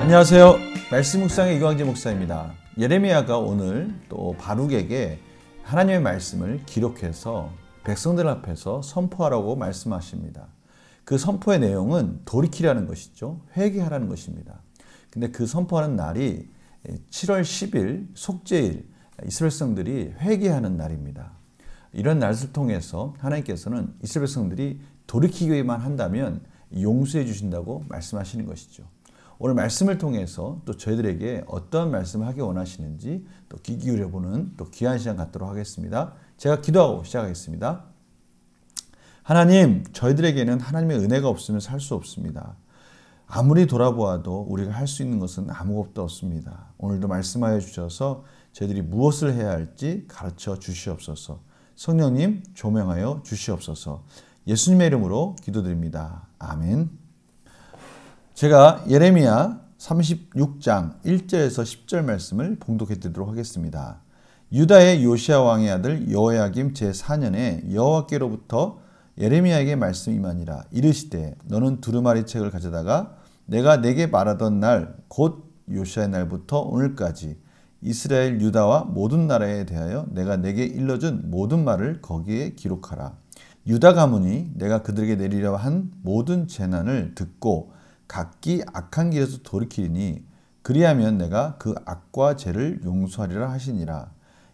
안녕하세요. 말씀 묵상의 이광재 목사입니다. 예레미야가 오늘 또 바룩에게 하나님의 말씀을 기록해서 백성들 앞에서 선포하라고 말씀하십니다. 그 선포의 내용은 돌이키라는 것이죠. 회개하라는 것입니다. 근데 그 선포하는 날이 7월 10일 속죄일, 이스라엘 백성들이 회개하는 날입니다. 이런 날을 통해서 하나님께서는 이스라엘 백성들이 돌이키기만 한다면 용서해 주신다고 말씀하시는 것이죠. 오늘 말씀을 통해서 또 저희들에게 어떤 말씀을 하기 원하시는지 또 귀 기울여보는 또 귀한 시간 갖도록 하겠습니다. 제가 기도하고 시작하겠습니다. 하나님, 저희들에게는 하나님의 은혜가 없으면 살 수 없습니다. 아무리 돌아보아도 우리가 할 수 있는 것은 아무것도 없습니다. 오늘도 말씀하여 주셔서 저희들이 무엇을 해야 할지 가르쳐 주시옵소서. 성령님 조명하여 주시옵소서. 예수님의 이름으로 기도드립니다. 아멘. 제가 예레미야 36장 1절에서 10절 말씀을 봉독해 드리도록 하겠습니다. 유다의 요시야 왕의 아들 여호야김 제4년에 여호와께로부터 예레미야에게 말씀이 임하니라. 이르시되 너는 두루마리 책을 가져다가 내가 내게 말하던 날 곧 요시야의 날부터 오늘까지 이스라엘 유다와 모든 나라에 대하여 내가 내게 일러준 모든 말을 거기에 기록하라. 유다 가문이 내가 그들에게 내리려 한 모든 재난을 듣고 각기 악한 길에서 돌이키리니 그리하면 내가 그 악과 죄를 용서하리라 하시니라.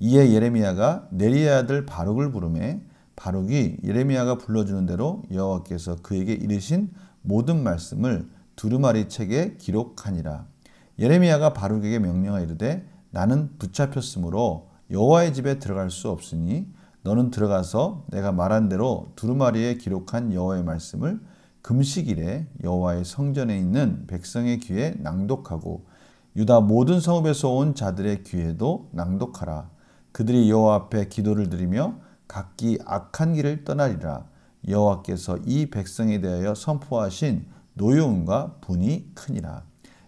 이에 예레미야가 네리야 아들 바룩을 부르매 바룩이 예레미야가 불러주는 대로 여호와께서 그에게 이르신 모든 말씀을 두루마리 책에 기록하니라. 예레미야가 바룩에게 명령하여 이르되 나는 붙잡혔으므로 여호와의 집에 들어갈 수 없으니 너는 들어가서 내가 말한 대로 두루마리에 기록한 여호와의 말씀을 금식일에 여호와의 성전에 있는 백성의 귀에 낭독하고 유다 모든 성읍에서 온 자들의 귀에도 낭독하라. 그들이 여호와 앞에 기도를 드리며 각기 악한 길을 떠나리라. 여호와께서 이 백성에 대하여 선포하신 노여움과 분이 크니라.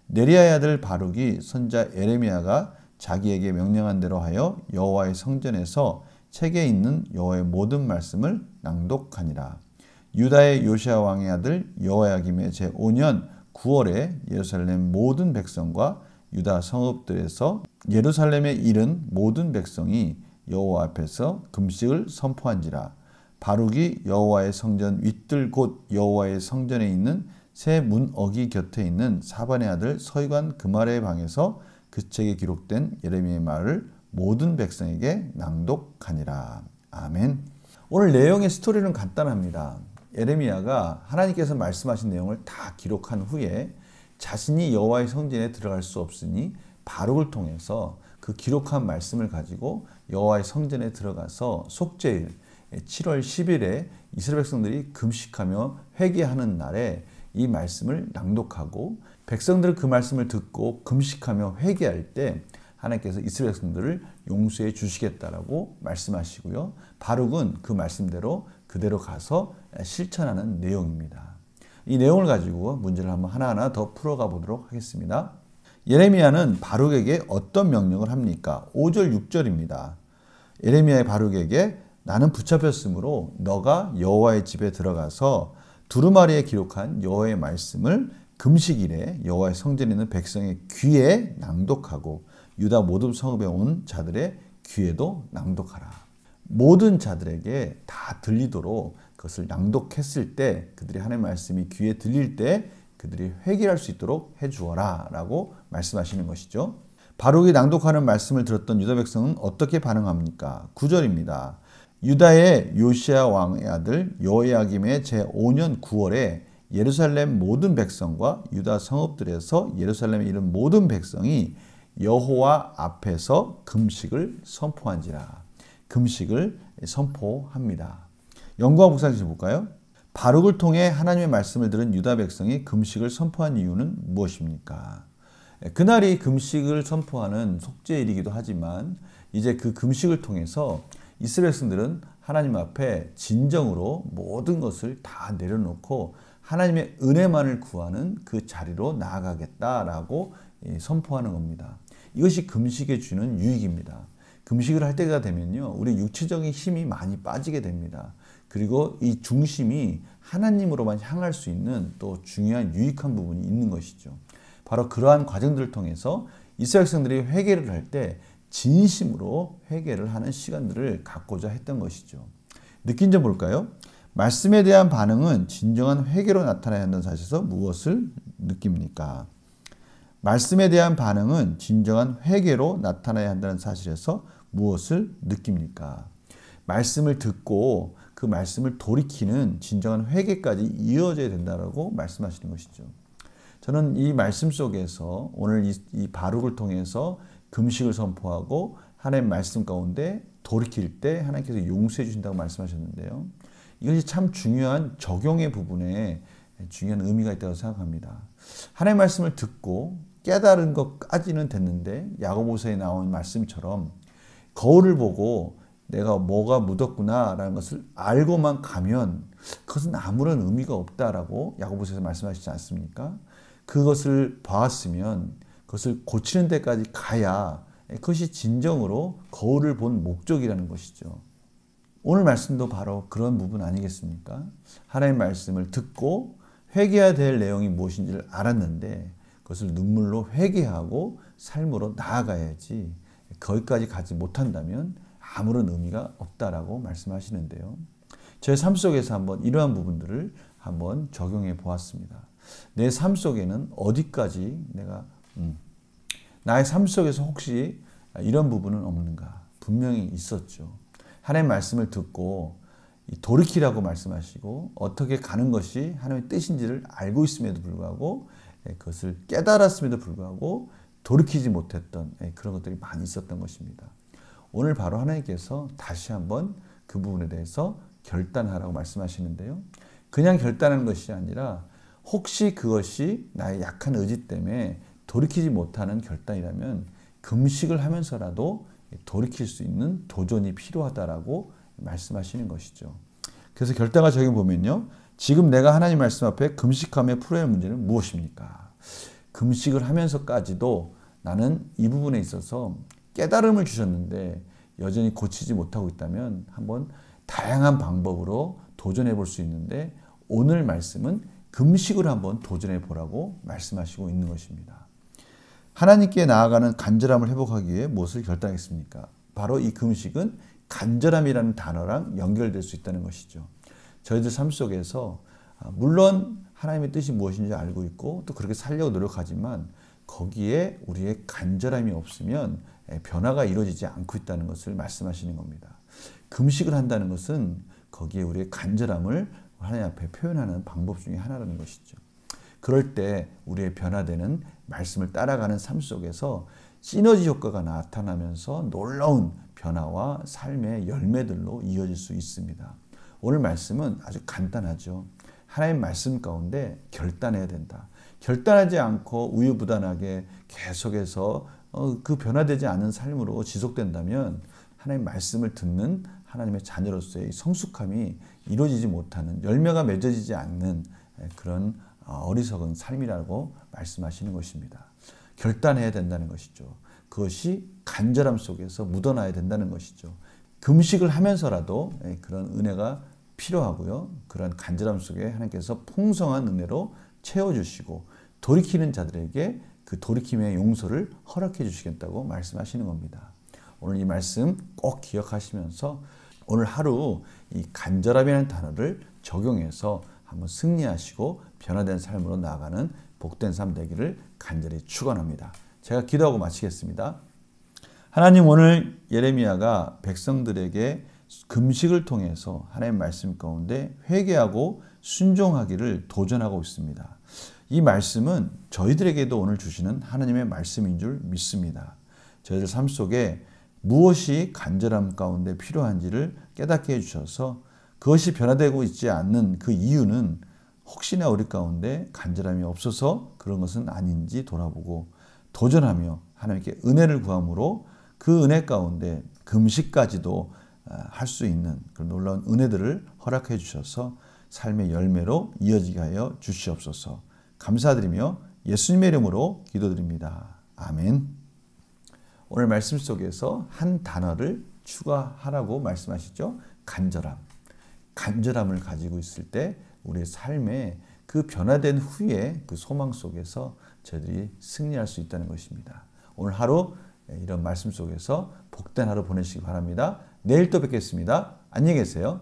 네리야의 아들 바룩이 선자 예레미야가 자기에게 명령한 대로 하여 여호와의 성전에서 책에 있는 여호와의 모든 말씀을 낭독하니라. 유다의 요시야 왕의 아들 여호야김의 제5년 9월에 예루살렘 모든 백성과 유다 성읍들에서 예루살렘에 이른 모든 백성이 여호와 앞에서 금식을 선포한지라. 바룩이 여호와의 성전 윗들 곧 여호와의 성전에 있는 새 문어기 곁에 있는 사반의 아들 서기관 그말의 방에서 그 책에 기록된 예레미야의 말을 모든 백성에게 낭독하니라. 아멘. 오늘 내용의 스토리는 간단합니다. 예레미야가 하나님께서 말씀하신 내용을 다 기록한 후에 자신이 여호와의 성전에 들어갈 수 없으니 바룩을 통해서 그 기록한 말씀을 가지고 여호와의 성전에 들어가서 속죄일 7월 10일에 이스라엘 백성들이 금식하며 회개하는 날에 이 말씀을 낭독하고 백성들은 그 말씀을 듣고 금식하며 회개할 때 하나님께서 이스라엘 백성들을 용서해 주시겠다라고 말씀하시고요. 바룩은 그 말씀대로 그대로 가서 실천하는 내용입니다. 이 내용을 가지고 문제를 한번 하나하나 더 풀어가 보도록 하겠습니다. 예레미야는 바룩에게 어떤 명령을 합니까? 5절 6절입니다. 예레미야의 바룩에게 나는 붙잡혔으므로 너가 여호와의 집에 들어가서 두루마리에 기록한 여호와의 말씀을 금식일에 여호와의 성전에 있는 백성의 귀에 낭독하고 유다 모든 성읍에 온 자들의 귀에도 낭독하라. 모든 자들에게 다 들리도록 그것을 낭독했을 때 그들이 하나님의 말씀이 귀에 들릴 때 그들이 회개할 수 있도록 해주어라 라고 말씀하시는 것이죠. 바룩이 낭독하는 말씀을 들었던 유다 백성은 어떻게 반응합니까? 9절입니다. 유다의 요시야 왕의 아들 여호야김의 제5년 9월에 예루살렘 모든 백성과 유다 성읍들에서 예루살렘에 이른 모든 백성이 여호와 앞에서 금식을 선포한지라. 금식을 선포합니다. 영과 묵상해서 볼까요? 바룩을 통해 하나님의 말씀을 들은 유다 백성이 금식을 선포한 이유는 무엇입니까? 그날이 금식을 선포하는 속죄일이기도 하지만 이제 그 금식을 통해서 이스라엘 백성들은 하나님 앞에 진정으로 모든 것을 다 내려놓고 하나님의 은혜만을 구하는 그 자리로 나아가겠다라고 선포하는 겁니다. 이것이 금식에 주는 유익입니다. 금식을 할 때가 되면요, 우리 육체적인 힘이 많이 빠지게 됩니다. 그리고 이 중심이 하나님으로만 향할 수 있는 또 중요한 유익한 부분이 있는 것이죠. 바로 그러한 과정들을 통해서 이스라엘 백성들이 회개를 할 때 진심으로 회개를 하는 시간들을 갖고자 했던 것이죠. 느낀 점 볼까요? 말씀에 대한 반응은 진정한 회개로 나타나야 한다는 사실에서 무엇을 느낍니까? 말씀에 대한 반응은 진정한 회개로 나타나야 한다는 사실에서 무엇을 느낍니까? 말씀을 듣고 그 말씀을 돌이키는 진정한 회개까지 이어져야 된다고 말씀하시는 것이죠. 저는 이 말씀 속에서 오늘 이 바룩을 통해서 금식을 선포하고 하나님의 말씀 가운데 돌이킬 때 하나님께서 용서해 주신다고 말씀하셨는데요. 이것이 참 중요한 적용의 부분에 중요한 의미가 있다고 생각합니다. 하나님의 말씀을 듣고 깨달은 것까지는 됐는데 야고보서에 나온 말씀처럼 거울을 보고 내가 뭐가 묻었구나라는 것을 알고만 가면 그것은 아무런 의미가 없다라고 야고보서에서 말씀하시지 않습니까? 그것을 봤으면 그것을 고치는 데까지 가야 그것이 진정으로 거울을 본 목적이라는 것이죠. 오늘 말씀도 바로 그런 부분 아니겠습니까? 하나님의 말씀을 듣고 회개해야 될 내용이 무엇인지를 알았는데 그것을 눈물로 회개하고 삶으로 나아가야지 거기까지 가지 못한다면 아무런 의미가 없다라고 말씀하시는데요. 제 삶 속에서 한번 이러한 부분들을 한번 적용해 보았습니다. 내 삶 속에는 어디까지 내가 나의 삶 속에서 혹시 이런 부분은 없는가? 분명히 있었죠. 하나님의 말씀을 듣고 돌이키라고 말씀하시고 어떻게 가는 것이 하나님의 뜻인지를 알고 있음에도 불구하고 그것을 깨달았음에도 불구하고 돌이키지 못했던 그런 것들이 많이 있었던 것입니다. 오늘 바로 하나님께서 다시 한번 그 부분에 대해서 결단하라고 말씀하시는데요. 그냥 결단하는 것이 아니라 혹시 그것이 나의 약한 의지 때문에 돌이키지 못하는 결단이라면 금식을 하면서라도 돌이킬 수 있는 도전이 필요하다라고 말씀하시는 것이죠. 그래서 결단과 적용 보면요. 지금 내가 하나님 말씀 앞에 금식하며 풀어야 할 문제는 무엇입니까? 금식을 하면서까지도 나는 이 부분에 있어서 깨달음을 주셨는데 여전히 고치지 못하고 있다면 한번 다양한 방법으로 도전해 볼 수 있는데 오늘 말씀은 금식을 한번 도전해 보라고 말씀하시고 있는 것입니다. 하나님께 나아가는 간절함을 회복하기 위해 무엇을 결단했습니까? 바로 이 금식은 간절함이라는 단어랑 연결될 수 있다는 것이죠. 저희들 삶 속에서 물론 하나님의 뜻이 무엇인지 알고 있고 또 그렇게 살려고 노력하지만 거기에 우리의 간절함이 없으면 변화가 이루어지지 않고 있다는 것을 말씀하시는 겁니다. 금식을 한다는 것은 거기에 우리의 간절함을 하나님 앞에 표현하는 방법 중에 하나라는 것이죠. 그럴 때 우리의 변화되는 말씀을 따라가는 삶 속에서 시너지 효과가 나타나면서 놀라운 변화와 삶의 열매들로 이어질 수 있습니다. 오늘 말씀은 아주 간단하죠. 하나님 말씀 가운데 결단해야 된다. 결단하지 않고 우유부단하게 계속해서 그 변화되지 않은 삶으로 지속된다면 하나님 말씀을 듣는 하나님의 자녀로서의 성숙함이 이루어지지 못하는 열매가 맺어지지 않는 그런 어리석은 삶이라고 말씀하시는 것입니다. 결단해야 된다는 것이죠. 그것이 간절함 속에서 묻어나야 된다는 것이죠. 금식을 하면서라도 그런 은혜가 필요하고요. 그런 간절함 속에 하나님께서 풍성한 은혜로 채워주시고 돌이키는 자들에게 그 돌이킴의 용서를 허락해 주시겠다고 말씀하시는 겁니다. 오늘 이 말씀 꼭 기억하시면서 오늘 하루 이 간절함이라는 단어를 적용해서 한번 승리하시고 변화된 삶으로 나아가는 복된 삶 되기를 간절히 축원합니다. 제가 기도하고 마치겠습니다. 하나님, 오늘 예레미야가 백성들에게 금식을 통해서 하나님의 말씀 가운데 회개하고 순종하기를 도전하고 있습니다. 이 말씀은 저희들에게도 오늘 주시는 하나님의 말씀인 줄 믿습니다. 저희들 삶 속에 무엇이 간절함 가운데 필요한지를 깨닫게 해주셔서 그것이 변화되고 있지 않는 그 이유는 혹시나 우리 가운데 간절함이 없어서 그런 것은 아닌지 돌아보고 도전하며 하나님께 은혜를 구함으로 그 은혜 가운데 금식까지도 할 수 있는 그런 놀라운 은혜들을 허락해 주셔서 삶의 열매로 이어지게 하여 주시옵소서. 감사드리며 예수님의 이름으로 기도드립니다. 아멘. 오늘 말씀 속에서 한 단어를 추가하라고 말씀하시죠. 간절함. 간절함을 가지고 있을 때 우리의 삶에 그 변화된 후에 그 소망 속에서 저희들이 승리할 수 있다는 것입니다. 오늘 하루 이런 말씀 속에서 복된 하루 보내시기 바랍니다. 내일 또 뵙겠습니다. 안녕히 계세요.